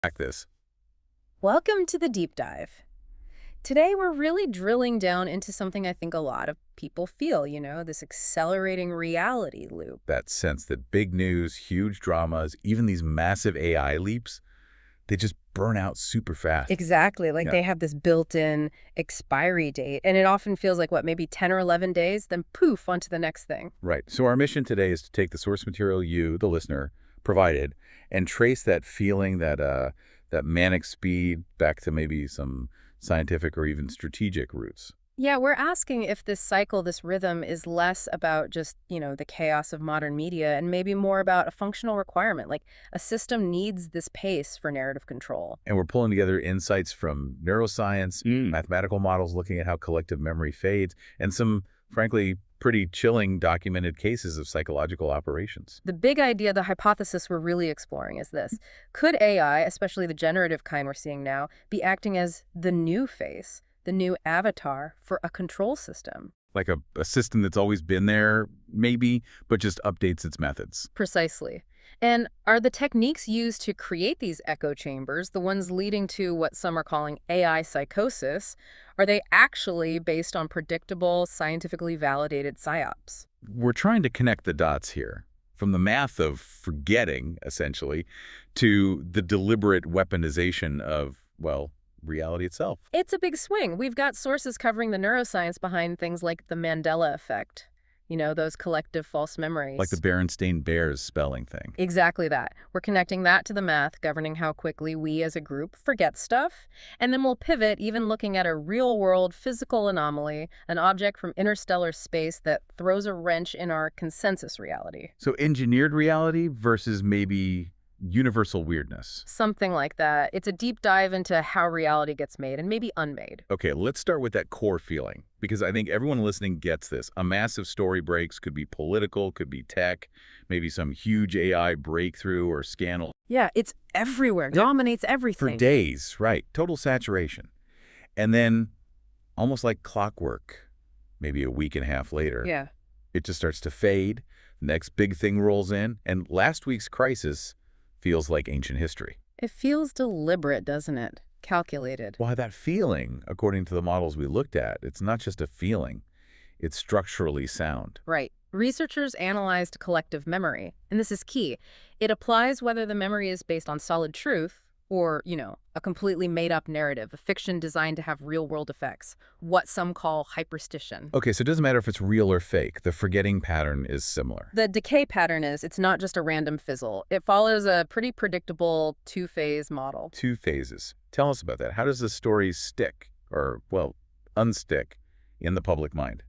Like this. Welcome to the deep dive. Today, we're really drilling down into something I think a lot of people feel, this accelerating reality loop. That sense that big news, huge dramas, even these massive AI leaps, they just burn out super fast. Exactly. Like Yeah, they have this built-in expiry date, and it often feels like, what, maybe 10 or 11 days, then poof, onto the next thing. right. So our mission today is to take the source material you, the listener, provided and trace that feeling, that manic speed back to maybe some scientific or even strategic roots. Yeah, we're asking if this cycle, this rhythm, is less about just, the chaos of modern media and maybe more about a functional requirement. Like a system needs this pace for narrative control. And we're pulling together insights from neuroscience, mathematical models looking at how collective memory fades, and some, frankly, pretty chilling documented cases of psychological operations. The big idea, the hypothesis we're really exploring is this. Could AI, especially the generative kind we're seeing now, be acting as the new face, the new avatar for a control system? Like a system that's always been there, maybe, but just updates its methods. Precisely. And are the techniques used to create these echo chambers, the ones leading to what some are calling AI psychosis, are they actually based on predictable, scientifically validated psyops? We're trying to connect the dots here, from the math of forgetting, essentially, to the deliberate weaponization of, well, reality itself. It's a big swing. We've got sources covering the neuroscience behind things like the Mandela effect, those collective false Like the memories. Berenstain Bears spelling thing. Exactly that. We're connecting that to the math governing how quickly we as a group forget stuff. And then we'll pivot, even looking at a real-world physical anomaly, an object from interstellar space that throws a wrench in our consensus reality. So engineered reality versus maybe universal weirdness. Something like that. It's a deep dive into how reality gets made and maybe unmade. Okay, let's start with that core feeling, because I think everyone listening gets this. A massive story breaks, could be political, could be tech, maybe some huge AI breakthrough or scandal. Yeah, it's everywhere. Dominates For everything. days, right, total saturation. And then, almost like clockwork, maybe a week and a half later, Yeah. it just starts to fade, the next big thing rolls in, and last week's crisis feels like ancient history. It feels deliberate, doesn't it? Calculated. Why that feeling, according to the models we looked at, it's not just a feeling, it's structurally sound. Right. Researchers analyzed collective memory, and this is key. It applies whether the memory is based on solid truth or, a completely made-up narrative, a fiction designed to have real-world effects, what some call hyperstition. Okay, so it doesn't matter if it's real or fake. The forgetting pattern is similar. The decay pattern it's not just a random fizzle. It follows a pretty predictable two-phase model. Two phases. Tell us about that. How does the story stick, or, well, unstick, in the public mind?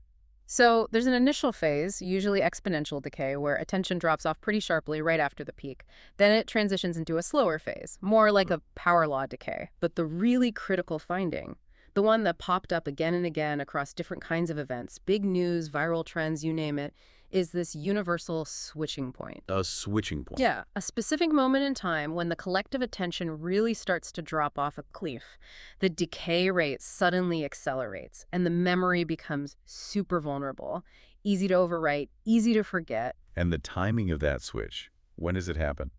So there's an initial phase, usually exponential decay, where attention drops off pretty sharply right after the peak. Then it transitions into a slower phase, more like a power law decay. But the really critical finding, the one that popped up again and again across different kinds of events, big news, viral trends, you name it, is this universal switching point. A switching point. Yeah, a specific moment in time when the collective attention really starts to drop off a cliff. The decay rate suddenly accelerates, and the memory becomes super vulnerable, easy to overwrite, easy to forget. And the timing of that switch, when does it happen?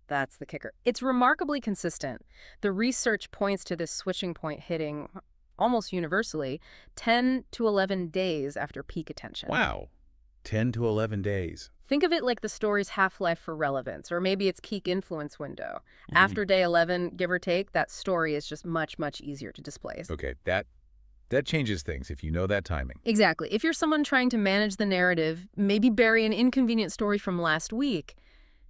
That's the kicker. It's remarkably consistent. The research points to this switching point hitting, almost universally, 10 to 11 days after peak attention. Wow. 10 to 11 days. Think of it like the story's half-life for relevance, or maybe its peak influence window. After day 11, give or take, that story is just much, much easier to displace. Okay, that changes things if you know that timing. Exactly. If you're someone trying to manage the narrative, maybe bury an inconvenient story from last week,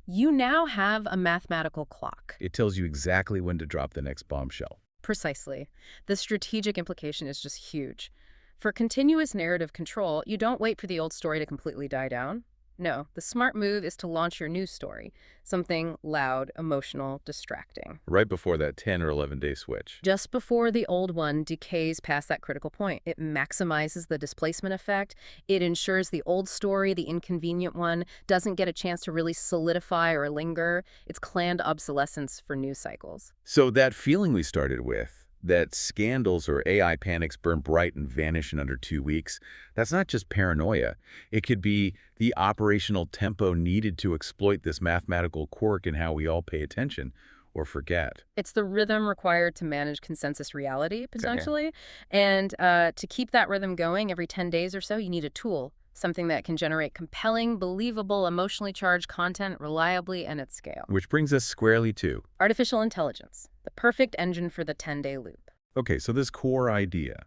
you now have a mathematical clock. It tells you exactly when to drop the next bombshell. Precisely. The strategic implication is just huge. For continuous narrative control, you don't wait for the old story to completely die down. No, the smart move is to launch your new story, something loud, emotional, distracting. Right before that 10 or 11-day switch. Just before the old one decays past that critical point. It maximizes the displacement effect. It ensures the old story, the inconvenient one, doesn't get a chance to really solidify or linger. It's planned obsolescence for news cycles. So that feeling we started with, that scandals or AI panics burn bright and vanish in under 2 weeks, that's not just paranoia. It could be the operational tempo needed to exploit this mathematical quirk in how we all pay attention, or forget. It's the rhythm required to manage consensus reality, Okay. potentially. And to keep that rhythm going every 10 days or so, you need a tool, something that can generate compelling, believable, emotionally charged content reliably and at scale. Which brings us squarely to, Artificial intelligence, the perfect engine for the 10-day loop. okay, so this core idea,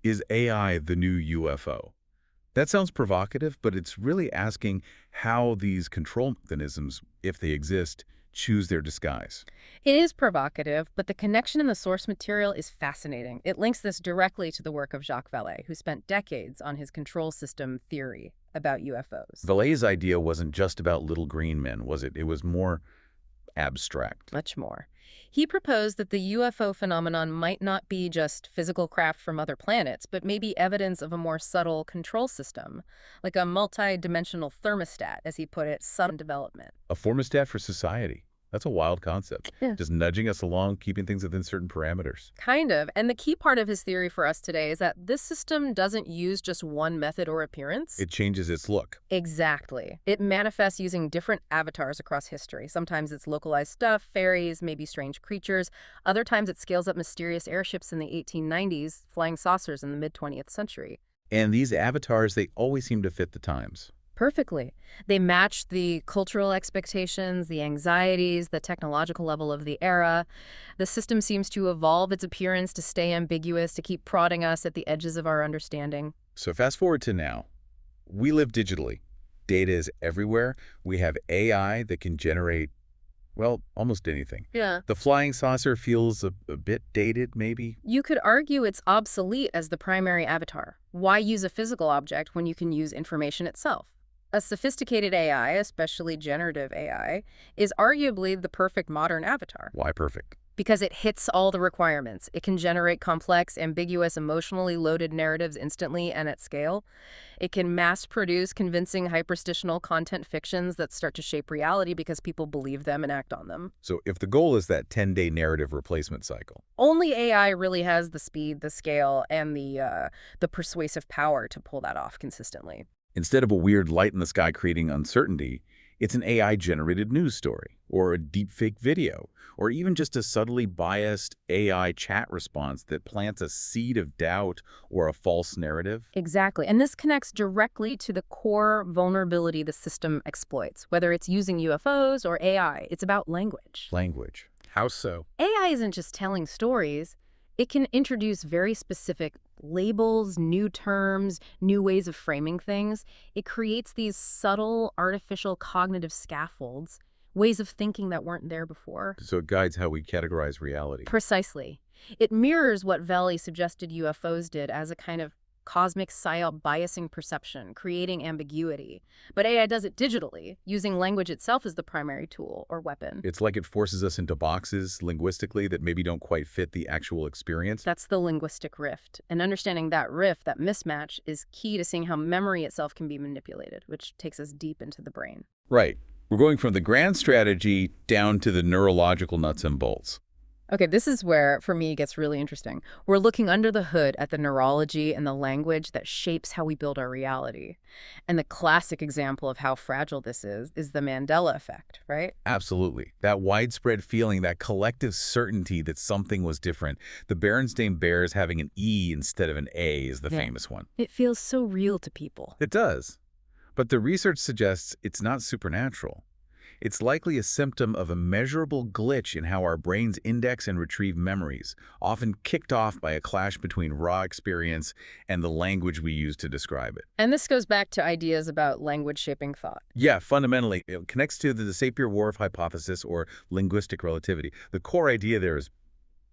is AI the new UFO? That sounds provocative, but it's really asking how these control mechanisms, if they exist, choose their disguise. It is provocative, but the connection in the source material is fascinating. It links this directly to the work of Jacques Vallée, who spent decades on his control system theory about UFOs. Vallee's idea wasn't just about little green men, was it? It was more abstract. Much more. He proposed that the UFO phenomenon might not be just physical craft from other planets, but maybe evidence of a more subtle control system, like a multi-dimensional thermostat, as he put it, sudden development. A thermostat for society. That's a wild concept. Yeah. Just nudging us along, keeping things within certain parameters. Kind of. And the key part of his theory for us today is that this system doesn't use just one method or appearance. It changes its look. Exactly. It manifests using different avatars across history. Sometimes it's localized stuff, fairies, maybe strange creatures. Other times it scales up mysterious airships in the 1890s, flying saucers in the mid-20th century. And these avatars, they always seem to fit the times. Perfectly. They match the cultural expectations, the anxieties, the technological level of the era. The system seems to evolve its appearance to stay ambiguous, to keep prodding us at the edges of our understanding. So fast forward to now. We live digitally. Data is everywhere. We have AI that can generate, well, almost anything. Yeah. The flying saucer feels a bit dated, maybe? You could argue it's obsolete as the primary avatar. Why use a physical object when you can use information itself? A sophisticated AI, especially generative AI, is arguably the perfect modern avatar Why perfect? because it hits all the requirements. It can generate complex, ambiguous, emotionally loaded narratives instantly and at scale. It can mass-produce convincing hyperstitional content fictions that start to shape reality because people believe them and act on them. So if the goal is that 10-day narrative replacement cycle, Only AI really has the speed, the scale, and the persuasive power to pull that off consistently. instead of a weird light in the sky creating uncertainty, it's an AI-generated news story, or a deepfake video, or even just a subtly biased AI chat response that plants a seed of doubt or a false narrative. Exactly. And this connects directly to the core vulnerability the system exploits, whether it's using UFOs or AI. It's about language. Language. How so? AI isn't just telling stories. It can introduce very specific labels, new terms, new ways of framing things. It creates these subtle, artificial cognitive scaffolds, ways of thinking that weren't there before. So it guides how we categorize reality. Precisely. It mirrors what Valley suggested UFOs did as a kind of cosmic psyop biasing perception, creating ambiguity. But AI does it digitally, using language itself as the primary tool or weapon. It's like it forces us into boxes linguistically that maybe don't quite fit the actual experience. That's the linguistic rift. And understanding that rift, that mismatch, is key to seeing how memory itself can be manipulated, which takes us deep into the brain. Right. We're going from the grand strategy down to the neurological nuts and bolts. Okay, this is where, for me, it gets really interesting. We're looking under the hood at the neurology and the language that shapes how we build our reality. And the classic example of how fragile this is the Mandela effect, right? Absolutely. That widespread feeling, that collective certainty that something was different. The Berenstain Bears having an E instead of an A is the famous one. It feels so real to people. It does. But the research suggests it's not supernatural. It's likely a symptom of a measurable glitch in how our brains index and retrieve memories, often kicked off by a clash between raw experience and the language we use to describe it. And this goes back to ideas about language shaping thought. Yeah, fundamentally, it connects to the Sapir-Whorf hypothesis or linguistic relativity. The core idea there is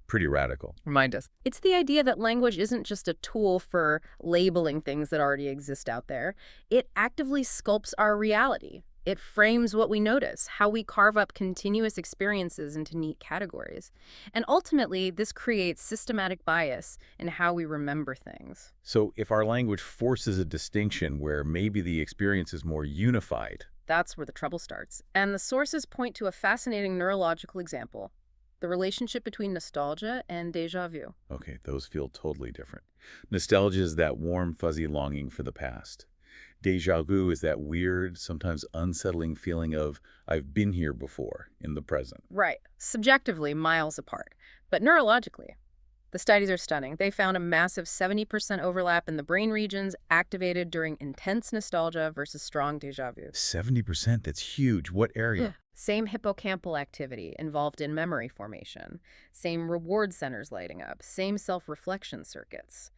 pretty radical. Remind us. It's the idea that language isn't just a tool for labeling things that already exist out there. It actively sculpts our reality. It frames what we notice, how we carve up continuous experiences into neat categories. And ultimately, this creates systematic bias in how we remember things. So if our language forces a distinction where maybe the experience is more unified, that's where the trouble starts. And the sources point to a fascinating neurological example: the relationship between nostalgia and déjà vu. okay, those feel totally different. Nostalgia is that warm, fuzzy longing for the past. Déjà vu is that weird, sometimes unsettling feeling of, I've been here before, in the present. Right. Subjectively, miles apart. But neurologically, the studies are stunning. They found a massive 70% overlap in the brain regions activated during intense nostalgia versus strong déjà vu. 70%, that's huge. What area? Same hippocampal activity involved in memory formation, same reward centers lighting up, same self-reflection circuits.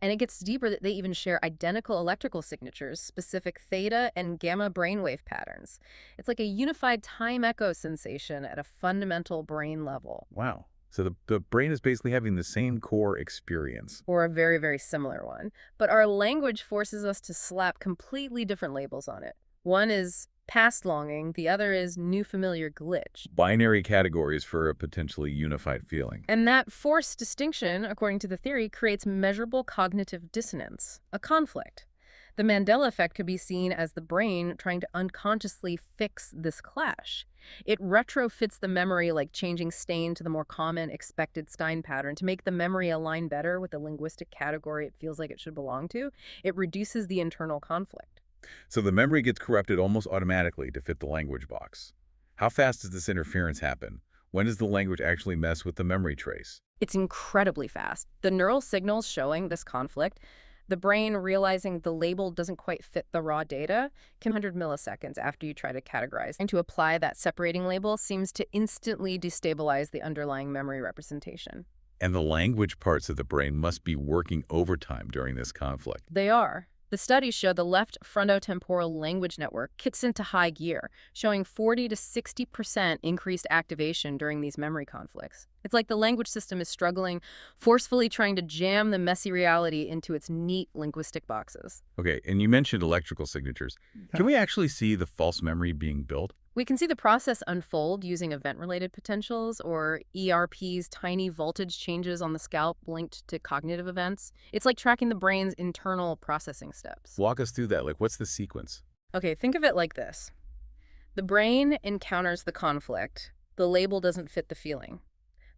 And it gets deeper that they even share identical electrical signatures, specific theta and gamma brainwave patterns. It's like a unified time echo sensation at a fundamental brain level. Wow. So the brain is basically having the same core experience. Or a very, very similar one. But our language forces us to slap completely different labels on it. One is past longing, the other is new familiar glitch. Binary categories for a potentially unified feeling. And that forced distinction, according to the theory, creates measurable cognitive dissonance, a conflict. The Mandela effect could be seen as the brain trying to unconsciously fix this clash. It retrofits the memory like changing stain to the more common expected Stein pattern to make the memory align better with the linguistic category it feels like it should belong to. It reduces the internal conflict. So the memory gets corrupted almost automatically to fit the language box. How fast does this interference happen? When does the language actually mess with the memory trace? It's incredibly fast. The neural signals showing this conflict, the brain realizing the label doesn't quite fit the raw data, can 100 milliseconds after you try to categorize. And to apply that separating label seems to instantly destabilize the underlying memory representation. And the language parts of the brain must be working overtime during this conflict. They are. The studies show the left frontotemporal language network kicks into high gear, showing 40 to 60% increased activation during these memory conflicts. It's like the language system is struggling, forcefully trying to jam the messy reality into its neat linguistic boxes. Okay, and you mentioned electrical signatures. Can we actually see the false memory being built? We can see the process unfold using event-related potentials, or ERP's tiny voltage changes on the scalp linked to cognitive events. It's like tracking the brain's internal processing steps. Walk us through that. Like, what's the sequence? Okay, think of it like this. The brain encounters the conflict. The label doesn't fit the feeling.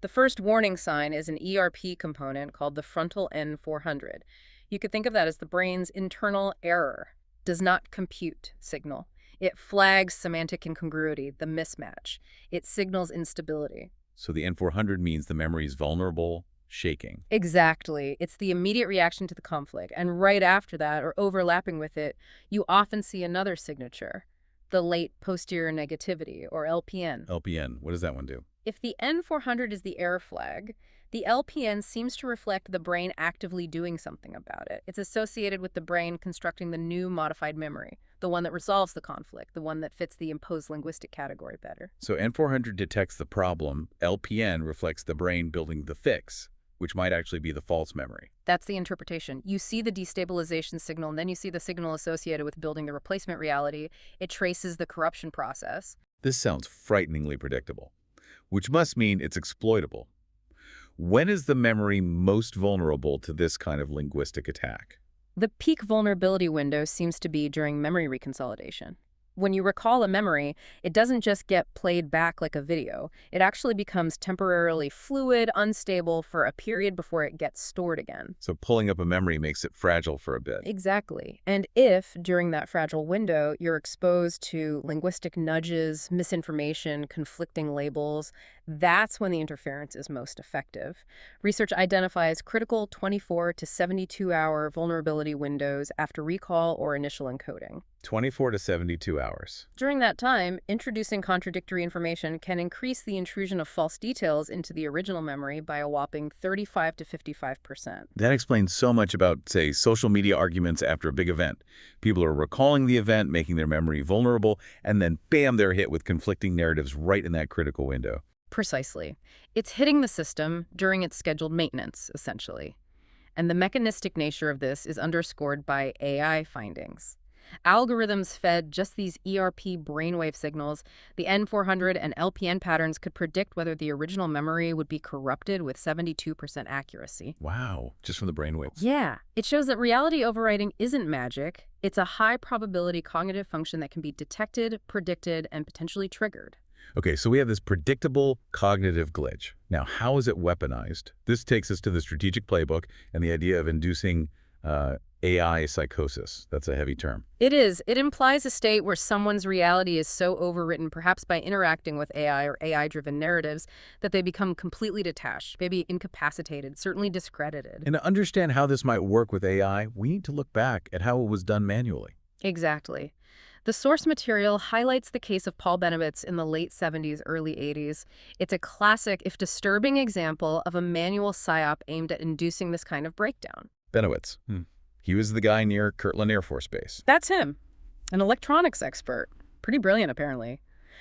The first warning sign is an ERP component called the frontal N400. You could think of that as the brain's internal error, does not compute signal. It flags semantic incongruity, the mismatch. It signals instability. So the N400 means the memory is vulnerable, shaking. Exactly. It's the immediate reaction to the conflict. And right after that, or overlapping with it, you often see another signature, the late posterior negativity, or LPN. LPN, what does that one do? If the N400 is the error flag, the LPN seems to reflect the brain actively doing something about it. It's associated with the brain constructing the new modified memory, the one that resolves the conflict, the one that fits the imposed linguistic category better. So N400 detects the problem, LPN reflects the brain building the fix, which might actually be the false memory. That's the interpretation. You see the destabilization signal, and then you see the signal associated with building the replacement reality. It traces the corruption process. This sounds frighteningly predictable, which must mean it's exploitable. When is the memory most vulnerable to this kind of linguistic attack? The peak vulnerability window seems to be during memory reconsolidation. When you recall a memory, it doesn't just get played back like a video. It actually becomes temporarily fluid, unstable for a period before it gets stored again. So pulling up a memory makes it fragile for a bit. Exactly. And if, during that fragile window, you're exposed to linguistic nudges, misinformation, conflicting labels, that's when the interference is most effective. Research identifies critical 24 to 72-hour vulnerability windows after recall or initial encoding. 24 to 72 hours. During that time, introducing contradictory information can increase the intrusion of false details into the original memory by a whopping 35 to 55%. That explains so much about, say, social media arguments after a big event. People are recalling the event, making their memory vulnerable, and then bam, they're hit with conflicting narratives right in that critical window. Precisely. It's hitting the system during its scheduled maintenance, essentially. And the mechanistic nature of this is underscored by AI findings. Algorithms fed just these ERP brainwave signals, the N400 and LPN patterns could predict whether the original memory would be corrupted with 72% accuracy. Wow, just from the brainwaves. Yeah, it shows that reality overwriting isn't magic. It's a high-probability cognitive function that can be detected, predicted, and potentially triggered. Okay, so we have this predictable cognitive glitch. Now, how is it weaponized? This takes us to the strategic playbook and the idea of inducing AI psychosis. That's a heavy term. It is. It implies a state where someone's reality is so overwritten, perhaps by interacting with AI or AI-driven narratives, that they become completely detached, maybe incapacitated, certainly discredited. And to understand how this might work with AI, we need to look back at how it was done manually. Exactly. The source material highlights the case of Paul Benowitz in the late 70s, early 80s. It's a classic, if disturbing, example of a manual psyop aimed at inducing this kind of breakdown. Benowitz. He was the guy near Kirtland Air Force Base. That's him, an electronics expert. Pretty brilliant, apparently.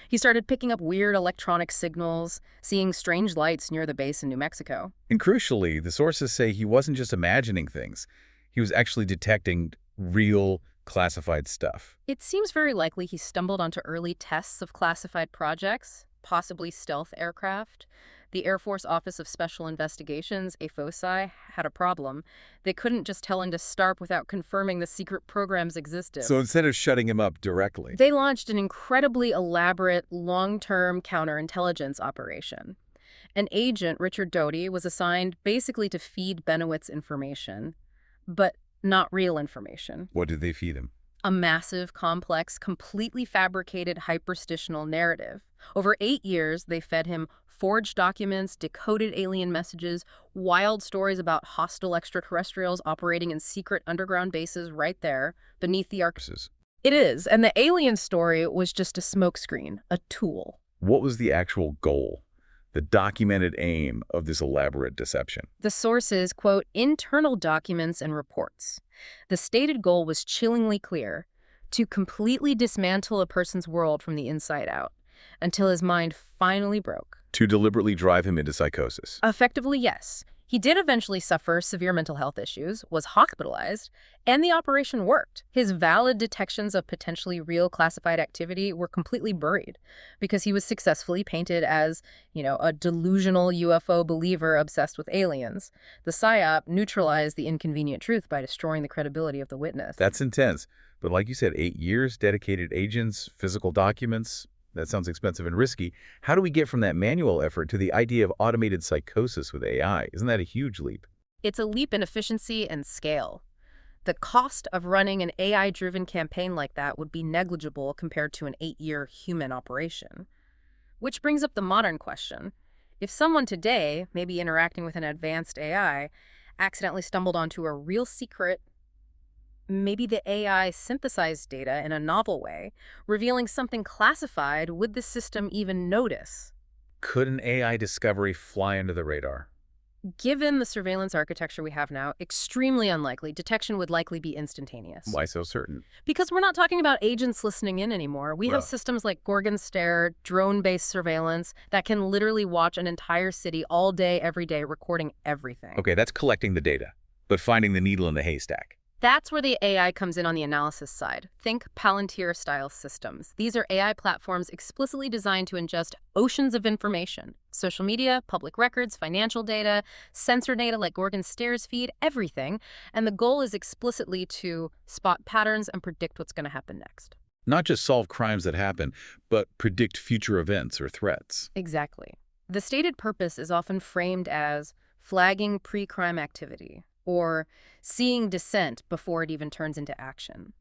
He started picking up weird electronic signals, seeing strange lights near the base in New Mexico. And crucially, the sources say he wasn't just imagining things. He was actually detecting real classified stuff. It seems very likely he stumbled onto early tests of classified projects, possibly stealth aircraft. The Air Force Office of Special Investigations, AFOSI, had a problem. They couldn't just tell him to start without confirming the secret programs existed. So instead of shutting him up directly, They launched an incredibly elaborate, long-term counterintelligence operation. An agent, Richard Doty, was assigned basically to feed Benowitz information, but not real information. what did they feed him? A massive, complex, completely fabricated hyperstitional narrative. Over 8 years, they fed him forged documents, decoded alien messages, wild stories about hostile extraterrestrials operating in secret underground bases right there beneath the Arctic. It is, and the alien story was just a smokescreen, a tool. What was the actual goal, the documented aim of this elaborate deception? The sources, quote, internal documents and reports. The stated goal was chillingly clear: to completely dismantle a person's world from the inside out, until his mind finally broke. To deliberately drive him into psychosis. Effectively, yes. He did eventually suffer severe mental health issues, was hospitalized, and the operation worked. His valid detections of potentially real classified activity were completely buried because he was successfully painted as, a delusional UFO believer obsessed with aliens. The psyop neutralized the inconvenient truth by destroying the credibility of the witness. That's intense. But like you said, 8 years, dedicated agents, physical documents. That sounds expensive and risky. How do we get from that manual effort to the idea of automated psychosis with AI? Isn't that a huge leap? It's a leap in efficiency and scale. The cost of running an AI-driven campaign like that would be negligible compared to an 8-year human operation. Which brings up the modern question. If someone today, maybe interacting with an advanced AI, accidentally stumbled onto a real secret, maybe the AI synthesized data in a novel way, revealing something classified, would the system even notice? Could an AI discovery fly under the radar? Given the surveillance architecture we have now, extremely unlikely. Detection would likely be instantaneous. Why so certain? Because we're not talking about agents listening in anymore. We have systems like Gorgon Stare, drone-based surveillance, that can literally watch an entire city all day, every day, recording everything. Okay, that's collecting the data, but finding the needle in the haystack. That's where the AI comes in on the analysis side. Think Palantir-style systems. These are AI platforms explicitly designed to ingest oceans of information. Social media, public records, financial data, sensor data like Gorgon Stare's feed, everything. And the goal is explicitly to spot patterns and predict what's going to happen next. Not just solve crimes that happen, but predict future events or threats. Exactly. The stated purpose is often framed as flagging pre-crime activity, or seeing dissent before it even turns into action.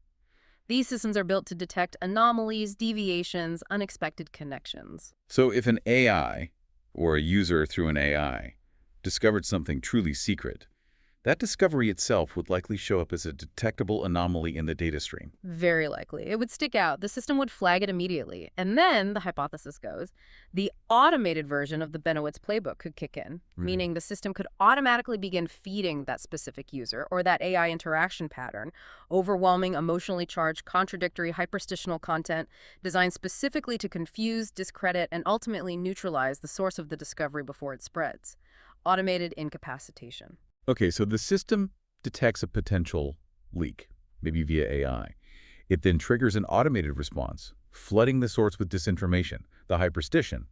These systems are built to detect anomalies, deviations, unexpected connections. So if an AI, or a user through an AI, discovered something truly secret, that discovery itself would likely show up as a detectable anomaly in the data stream. Very likely. It would stick out. The system would flag it immediately. And then, the hypothesis goes, the automated version of the Benowitz playbook could kick in, meaning the system could automatically begin feeding that specific user or that AI interaction pattern, overwhelming, emotionally charged, contradictory, hyperstitional content designed specifically to confuse, discredit, and ultimately neutralize the source of the discovery before it spreads. Automated incapacitation. Okay, so the system detects a potential leak, maybe via AI. It then triggers an automated response, flooding the source with disinformation, the hyperstition.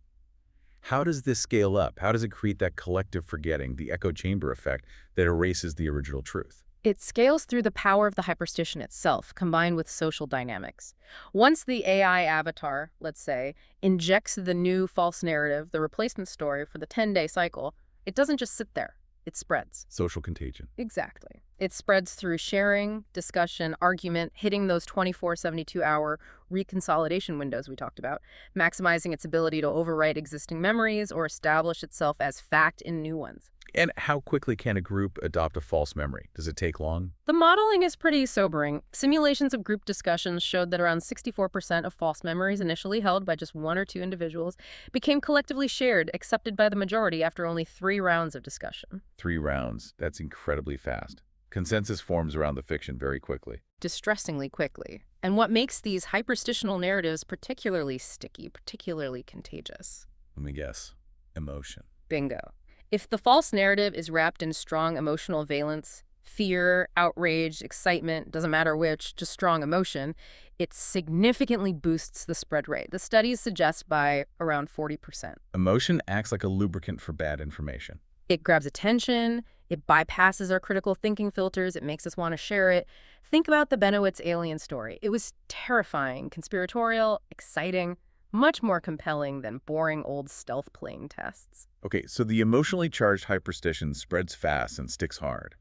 How does this scale up? How does it create that collective forgetting, the echo chamber effect that erases the original truth? It scales through the power of the hyperstition itself, combined with social dynamics. Once the AI avatar, let's say, injects the new false narrative, the replacement story for the 10-day cycle, it doesn't just sit there. It spreads. Social contagion. Exactly. It spreads through sharing, discussion, argument, hitting those 24, 72-hour reconsolidation windows we talked about, maximizing its ability to overwrite existing memories or establish itself as fact in new ones. And how quickly can a group adopt a false memory? Does it take long? The modeling is pretty sobering. Simulations of group discussions showed that around 64% of false memories initially held by just one or two individuals became collectively shared, accepted by the majority after only 3 rounds of discussion. 3 rounds. That's incredibly fast. Consensus forms around the fiction very quickly. Distressingly quickly. And what makes these hyperstitional narratives particularly sticky, particularly contagious? Let me guess. Emotion. Bingo. If the false narrative is wrapped in strong emotional valence, fear, outrage, excitement, doesn't matter which, just strong emotion, it significantly boosts the spread rate. The studies suggest by around 40%. Emotion acts like a lubricant for bad information. It grabs attention, it bypasses our critical thinking filters, it makes us want to share it. Think about the Benowitz alien story. It was terrifying, conspiratorial, exciting, much more compelling than boring old stealth plane tests. Okay, so the emotionally charged hyperstition spreads fast and sticks hard.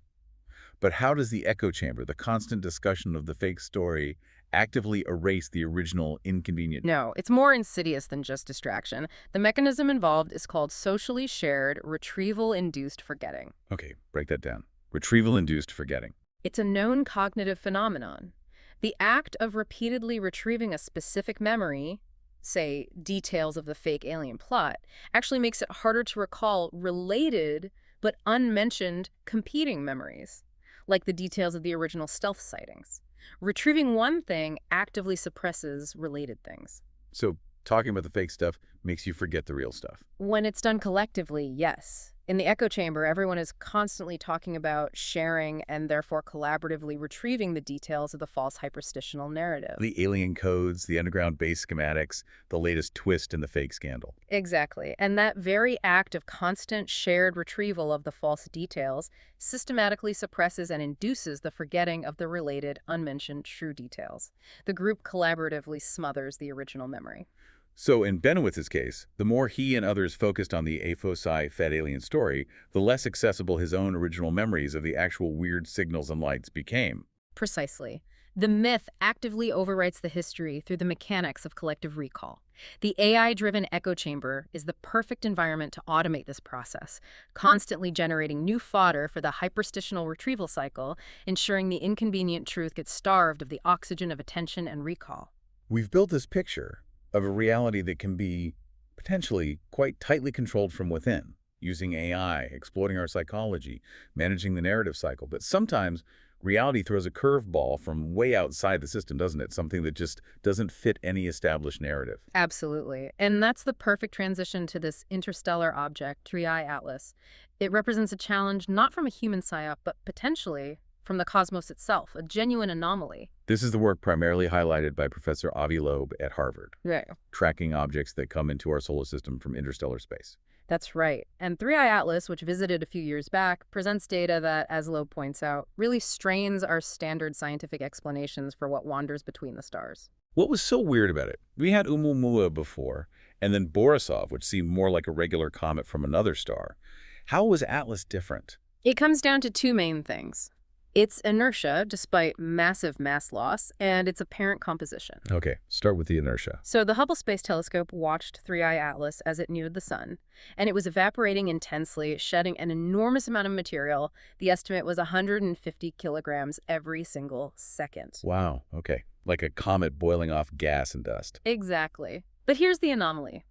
But how does the echo chamber, the constant discussion of the fake story, actively erase the original inconvenient? No, it's more insidious than just distraction. The mechanism involved is called socially shared retrieval-induced forgetting. Okay, break that down. Retrieval-induced forgetting. It's a known cognitive phenomenon. The act of repeatedly retrieving a specific memory, say, details of the fake alien plot, actually makes it harder to recall related but unmentioned competing memories, like the details of the original stealth sightings. Retrieving one thing actively suppresses related things. So talking about the fake stuff makes you forget the real stuff. When it's done collectively, yes. In the echo chamber, everyone is constantly talking about sharing and therefore collaboratively retrieving the details of the false hyperstitional narrative. The alien codes, the underground base schematics, the latest twist in the fake scandal. Exactly. And that very act of constant shared retrieval of the false details systematically suppresses and induces the forgetting of the related, unmentioned true details. The group collaboratively smothers the original memory. So in Benowitz's case, the more he and others focused on the AFOSI-fed alien story, the less accessible his own original memories of the actual weird signals and lights became. Precisely. The myth actively overwrites the history through the mechanics of collective recall. The AI-driven echo chamber is the perfect environment to automate this process, constantly generating new fodder for the hyperstitional retrieval cycle, ensuring the inconvenient truth gets starved of the oxygen of attention and recall. We've built this picture of a reality that can be potentially quite tightly controlled from within, using AI, exploiting our psychology, managing the narrative cycle. But sometimes reality throws a curveball from way outside the system, doesn't it? Something that just doesn't fit any established narrative. Absolutely. And that's the perfect transition to this interstellar object, 3I Atlas. It represents a challenge not from a human psyop, but potentially from the cosmos itself, a genuine anomaly. This is the work primarily highlighted by Professor Avi Loeb at Harvard, Right. tracking objects that come into our solar system from interstellar space. That's right. And 3I Atlas, which visited a few years back, presents data that, as Loeb points out, really strains our standard scientific explanations for what wanders between the stars. What was so weird about it? We had Oumuamua before, and then Borisov, which seemed more like a regular comet from another star. How was Atlas different? It comes down to 2 main things. Its inertia, despite massive mass loss, and its apparent composition. Okay, start with the inertia. So the Hubble Space Telescope watched 3I Atlas as it neared the sun, and it was evaporating intensely, shedding an enormous amount of material. The estimate was 150 kilograms every single second. Wow, okay. Like a comet boiling off gas and dust. Exactly. But here's the anomaly.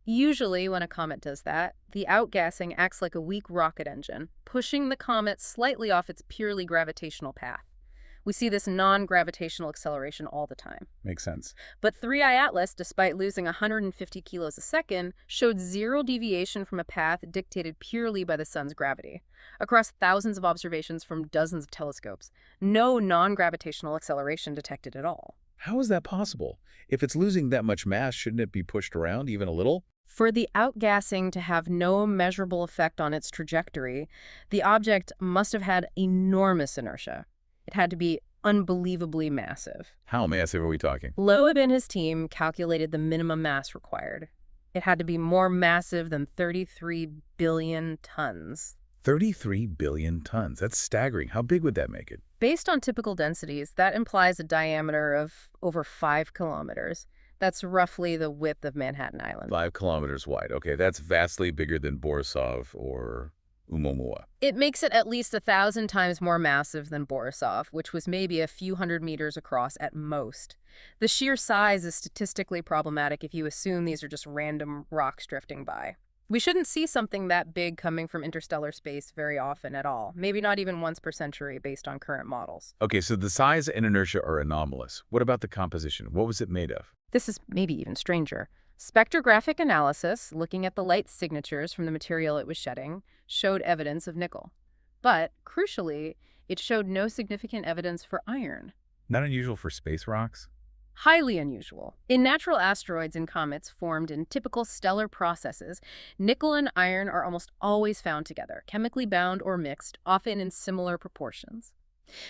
Usually, when a comet does that, the outgassing acts like a weak rocket engine, pushing the comet slightly off its purely gravitational path. We see this non-gravitational acceleration all the time. Makes sense. But 3I Atlas, despite losing 150 kilos a second, showed 0 deviation from a path dictated purely by the sun's gravity. Across thousands of observations from dozens of telescopes, no non-gravitational acceleration detected at all. How is that possible? If it's losing that much mass, shouldn't it be pushed around even a little? For the outgassing to have no measurable effect on its trajectory, the object must have had enormous inertia. It had to be unbelievably massive. How massive are we talking? Loeb and his team calculated the minimum mass required. It had to be more massive than 33 billion tons. 33 billion tons. That's staggering. How big would that make it? Based on typical densities, that implies a diameter of over 5 kilometers. That's roughly the width of Manhattan Island. 5 kilometers wide. Okay, that's vastly bigger than Borisov or Oumuamua. It makes it at least 1,000 times more massive than Borisov, which was maybe a few hundred meters across at most. The sheer size is statistically problematic if you assume these are just random rocks drifting by. We shouldn't see something that big coming from interstellar space very often at all, maybe not even once per century based on current models. Okay, so the size and inertia are anomalous. What about the composition? What was it made of? This is maybe even stranger. Spectrographic analysis, looking at the light signatures from the material it was shedding, showed evidence of nickel. But, crucially, it showed no significant evidence for iron. Not unusual for space rocks? Highly unusual. In natural asteroids and comets formed in typical stellar processes, nickel and iron are almost always found together, chemically bound or mixed, often in similar proportions.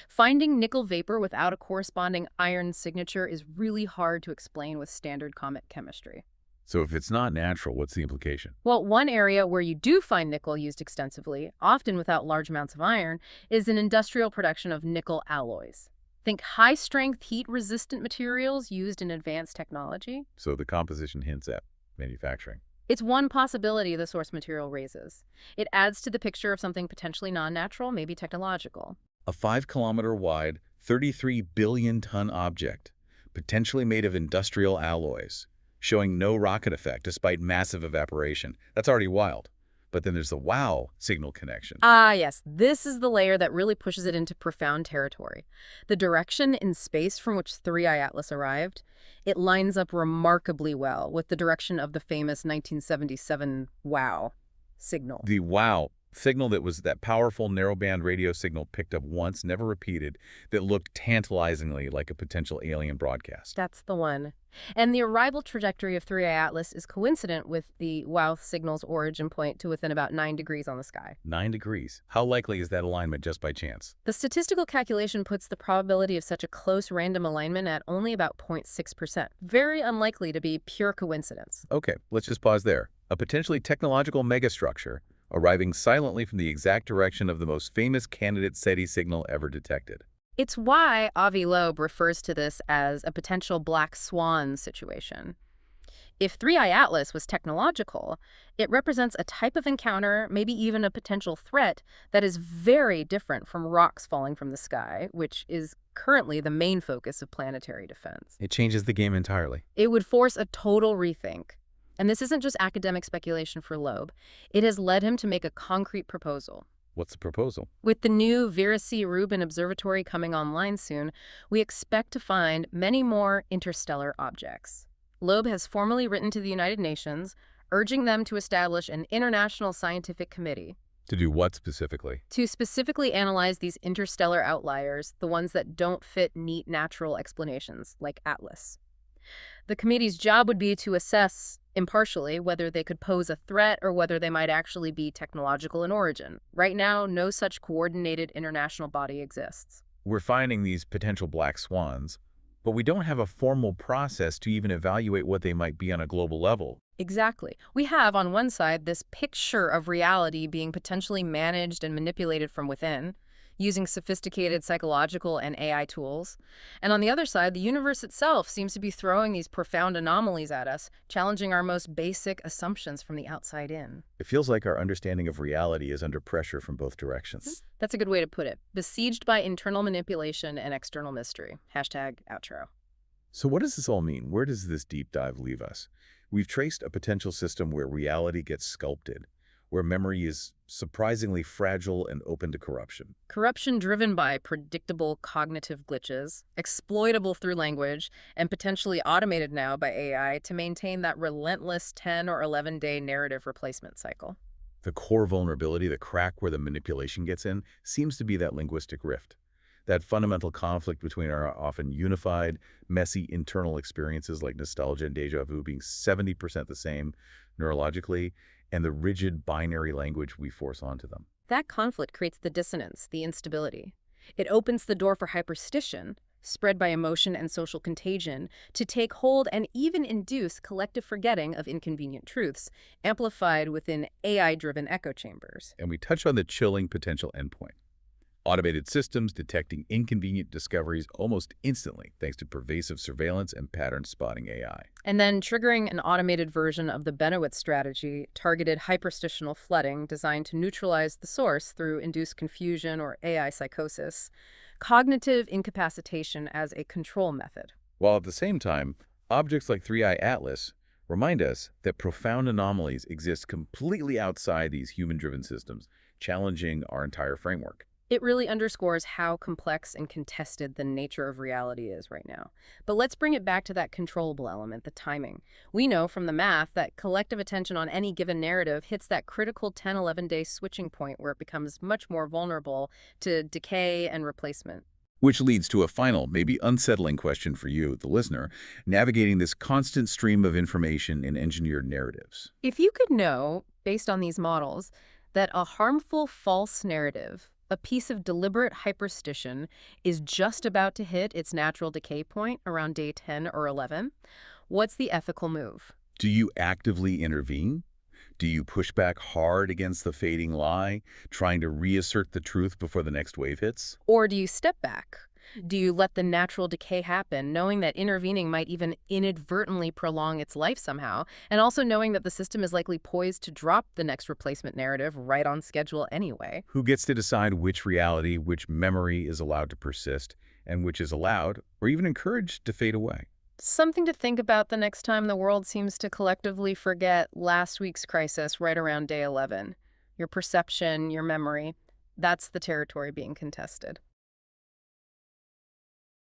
Finding nickel vapor without a corresponding iron signature is really hard to explain with standard comet chemistry. So if it's not natural, what's the implication? Well, one area where you do find nickel used extensively, often without large amounts of iron, is in industrial production of nickel alloys. Think high-strength, heat-resistant materials used in advanced technology. So the composition hints at manufacturing. It's one possibility the source material raises. It adds to the picture of something potentially non-natural, maybe technological. A 5-kilometer wide, 33 billion ton object, potentially made of industrial alloys, showing no rocket effect despite massive evaporation. That's already wild. But then there's the wow signal connection. Ah, yes. This is the layer that really pushes it into profound territory. The direction in space from which 3I Atlas arrived, it lines up remarkably well with the direction of the famous 1977 wow signal. The wow signal that was that powerful narrowband radio signal picked up once, never repeated, that looked tantalizingly like a potential alien broadcast. That's the one. And the arrival trajectory of 3I Atlas is coincident with the wow signal's origin point to within about 9 degrees on the sky. 9 degrees. How likely is that alignment just by chance? The statistical calculation puts the probability of such a close random alignment at only about 0.6%. Very unlikely to be pure coincidence. Okay, let's just pause there. A potentially technological megastructure arriving silently from the exact direction of the most famous candidate SETI signal ever detected. It's why Avi Loeb refers to this as a potential black swan situation. If 3I Atlas was technological, it represents a type of encounter, maybe even a potential threat, that is very different from rocks falling from the sky, which is currently the main focus of planetary defense. It changes the game entirely. It would force a total rethink. And this isn't just academic speculation for Loeb. It has led him to make a concrete proposal. What's the proposal? With the new Vera C. Rubin Observatory coming online soon, we expect to find many more interstellar objects. Loeb has formally written to the United Nations, urging them to establish an international scientific committee. To do what specifically? To specifically analyze these interstellar outliers, the ones that don't fit neat natural explanations, like Atlas. The committee's job would be to assess impartially whether they could pose a threat or whether they might actually be technological in origin. Right now, no such coordinated international body exists. We're finding these potential black swans, but we don't have a formal process to even evaluate what they might be on a global level. Exactly. We have, on one side, this picture of reality being potentially managed and manipulated from within, using sophisticated psychological and AI tools. And on the other side, the universe itself seems to be throwing these profound anomalies at us, challenging our most basic assumptions from the outside in. It feels like our understanding of reality is under pressure from both directions. That's a good way to put it. Besieged by internal manipulation and external mystery. #outro. So what does this all mean? Where does this deep dive leave us? We've traced a potential system where reality gets sculpted, where memory is surprisingly fragile and open to corruption. Corruption driven by predictable cognitive glitches, exploitable through language, and potentially automated now by AI to maintain that relentless 10 or 11-day narrative replacement cycle. The core vulnerability, the crack where the manipulation gets in, seems to be that linguistic rift. That fundamental conflict between our often unified, messy internal experiences like nostalgia and déjà vu being 70% the same neurologically, and the rigid binary language we force onto them. That conflict creates the dissonance, the instability. It opens the door for hyperstition, spread by emotion and social contagion, to take hold and even induce collective forgetting of inconvenient truths, amplified within AI-driven echo chambers. And we touch on the chilling potential endpoint. Automated systems detecting inconvenient discoveries almost instantly thanks to pervasive surveillance and pattern spotting AI. And then triggering an automated version of the Benowitz strategy, targeted hyperstitional flooding designed to neutralize the source through induced confusion or AI psychosis, cognitive incapacitation as a control method. While at the same time, objects like 3i Atlas remind us that profound anomalies exist completely outside these human-driven systems, challenging our entire framework. It really underscores how complex and contested the nature of reality is right now. But let's bring it back to that controllable element, the timing. We know from the math that collective attention on any given narrative hits that critical 10-11-day switching point where it becomes much more vulnerable to decay and replacement. Which leads to a final, maybe unsettling question for you, the listener, navigating this constant stream of information in engineered narratives. If you could know, based on these models, that a harmful false narrative, a piece of deliberate hyperstition, is just about to hit its natural decay point around day 10 or 11, what's the ethical move? Do you actively intervene? Do you push back hard against the fading lie, trying to reassert the truth before the next wave hits? Or do you step back? Do you let the natural decay happen, knowing that intervening might even inadvertently prolong its life somehow, and also knowing that the system is likely poised to drop the next replacement narrative right on schedule anyway? Who gets to decide which reality, which memory is allowed to persist, and which is allowed, or even encouraged, to fade away? Something to think about the next time the world seems to collectively forget last week's crisis right around day 11. Your perception, your memory, that's the territory being contested.